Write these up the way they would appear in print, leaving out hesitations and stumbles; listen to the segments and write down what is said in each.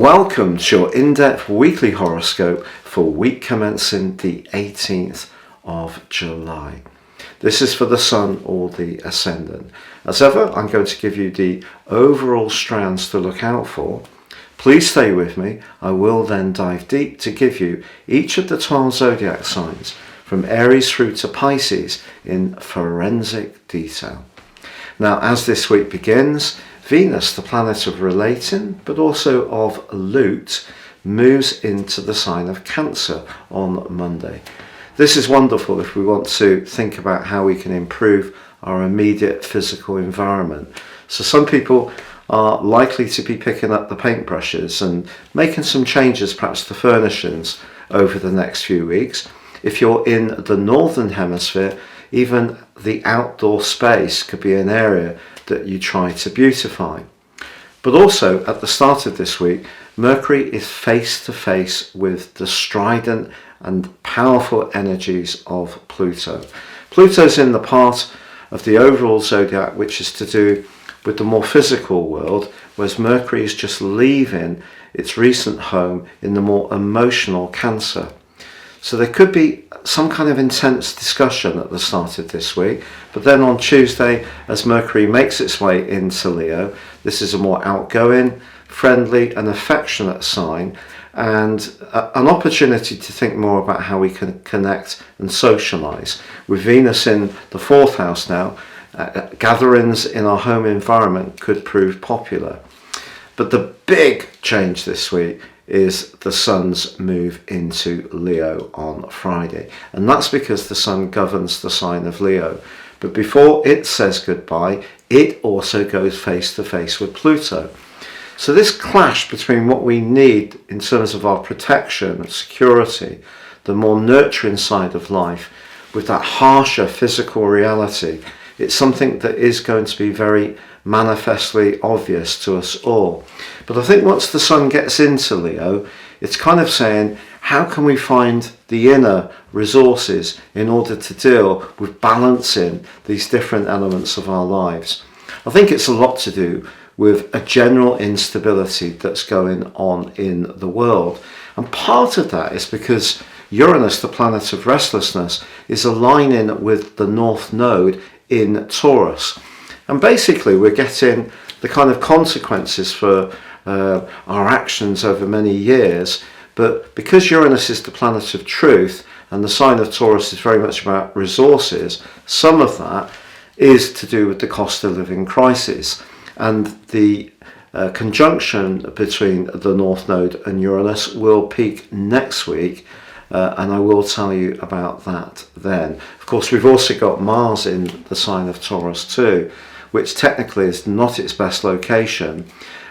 Welcome to your in-depth weekly horoscope for week commencing the 18th of July. This is for the Sun or the Ascendant. As ever, I'm going to give you the overall strands to look out for. Please stay with me. I will then dive deep to give you each of the 12 zodiac signs from Aries through to Pisces in forensic detail. Now, as this week begins, Venus, the planet of relating, but also of loot, moves into the sign of Cancer on Monday. This is wonderful if we want to think about how we can improve our immediate physical environment. So some people are likely to be picking up the paintbrushes and making some changes, perhaps to furnishings, over the next few weeks. If you're in the Northern Hemisphere, even the outdoor space could be an area that you try to beautify. But also at the start of this week, Mercury is face to face with the strident and powerful energies of Pluto. Pluto's in the part of the overall zodiac which is to do with the more physical world, whereas Mercury is just leaving its recent home in the more emotional Cancer. So there could be some kind of intense discussion at the start of this week, but then on Tuesday, as Mercury makes its way into Leo, this is a more outgoing, friendly and affectionate sign, and an opportunity to think more about how we can connect and socialise. With Venus in the 4th house now, gatherings in our home environment could prove popular. But the big change this week is the Sun's move into Leo on Friday. And that's because the Sun governs the sign of Leo. But before it says goodbye, it also goes face to face with Pluto. So this clash between what we need in terms of our protection and security, the more nurturing side of life, with that harsher physical reality, it's something that is going to be very manifestly obvious to us all. But I think once the Sun gets into Leo, it's kind of saying, how can we find the inner resources in order to deal with balancing these different elements of our lives? I think it's a lot to do with a general instability that's going on in the world. And part of that is because Uranus, the planet of restlessness, is aligning with the North Node in Taurus. And basically we're getting the kind of consequences for our actions over many years, but because Uranus is the planet of truth and the sign of Taurus is very much about resources, some of that is to do with the cost of living crisis. And the conjunction between the North Node and Uranus will peak next week, and I will tell you about that then. Of course, we've also got Mars in the sign of Taurus too, which technically is not its best location,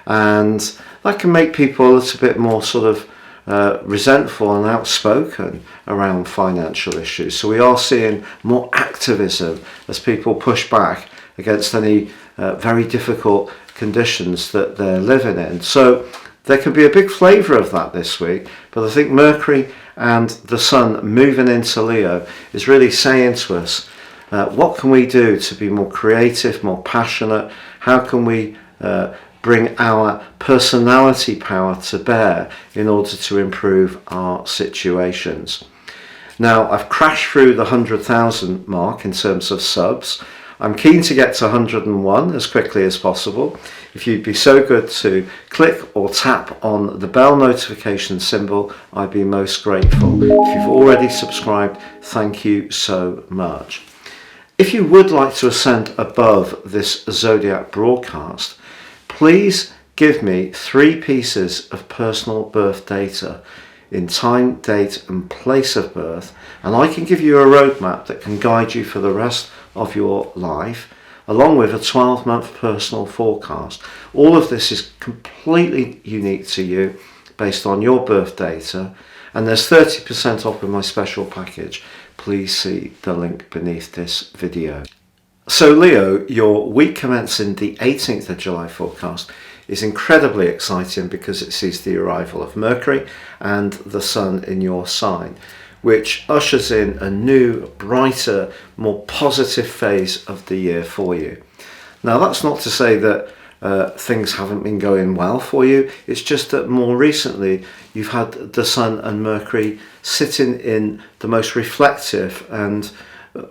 and that can make people a little bit more sort of resentful and outspoken around financial issues. So we are seeing more activism as people push back against any very difficult conditions that they're living in. So there could be a big flavour of that this week, but I think Mercury and the Sun moving into Leo is really saying to us, what can we do to be more creative, more passionate? How can we bring our personality power to bear in order to improve our situations? Now, I've crashed through the 100,000 mark in terms of subs. I'm keen to get to 101 as quickly as possible. If you'd be so good to click or tap on the bell notification symbol, I'd be most grateful. If you've already subscribed, thank you so much. If you would like to ascend above this zodiac broadcast, please give me 3 pieces of personal birth data in time, date and place of birth, and I can give you a roadmap that can guide you for the rest of your life, along with a 12-month personal forecast. All of this is completely unique to you based on your birth data, and there's 30% off with my special package. Please see the link beneath this video. So Leo, your week commencing the 18th of July forecast is incredibly exciting because it sees the arrival of Mercury and the Sun in your sign, which ushers in a new, brighter, more positive phase of the year for you. Now, that's not to say that things haven't been going well for you. It's just that more recently you've had the Sun and Mercury sitting in the most reflective and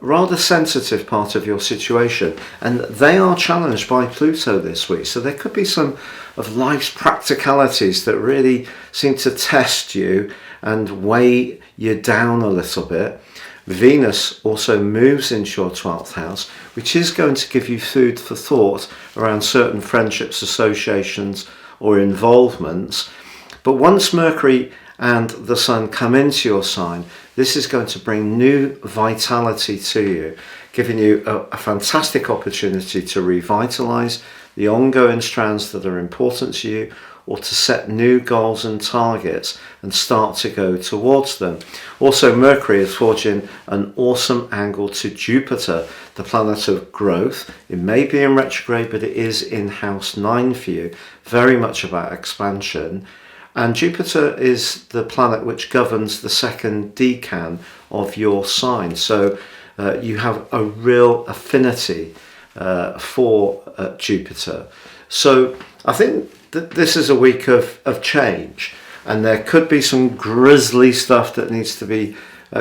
rather sensitive part of your situation, and they are challenged by Pluto this week. So there could be some of life's practicalities that really seem to test you and weigh you down a little bit. Venus also moves into your 12th house, which is going to give you food for thought around certain friendships, associations or involvements. But once Mercury and the Sun come into your sign, this is going to bring new vitality to you, giving you a fantastic opportunity to revitalize the ongoing strands that are important to you, or to set new goals and targets and start to go towards them. Also, Mercury is forging an awesome angle to Jupiter, the planet of growth. It may be in retrograde, but it is in house 9 for you, very much about expansion. And Jupiter is the planet which governs the second decan of your sign. So you have a real affinity for Jupiter. So I think that this is a week of change, and there could be some grisly stuff that needs to be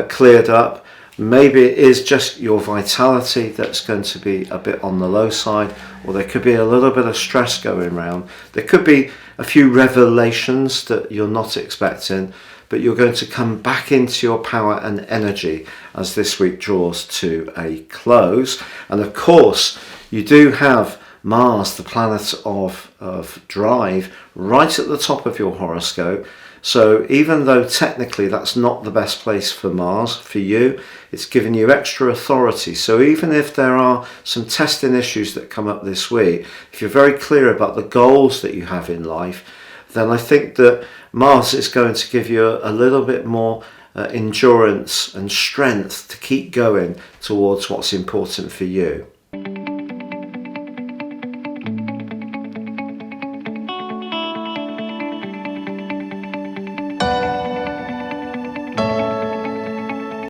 cleared up. Maybe it is just your vitality that's going to be a bit on the low side, or there could be a little bit of stress going around. There could be a few revelations that you're not expecting, but you're going to come back into your power and energy as this week draws to a close. And of course, you do have Mars, the planet of drive, right at the top of your horoscope. So even though technically that's not the best place for Mars, for you, it's giving you extra authority. So even if there are some testing issues that come up this week, if you're very clear about the goals that you have in life, then I think that Mars is going to give you a little bit more endurance and strength to keep going towards what's important for you.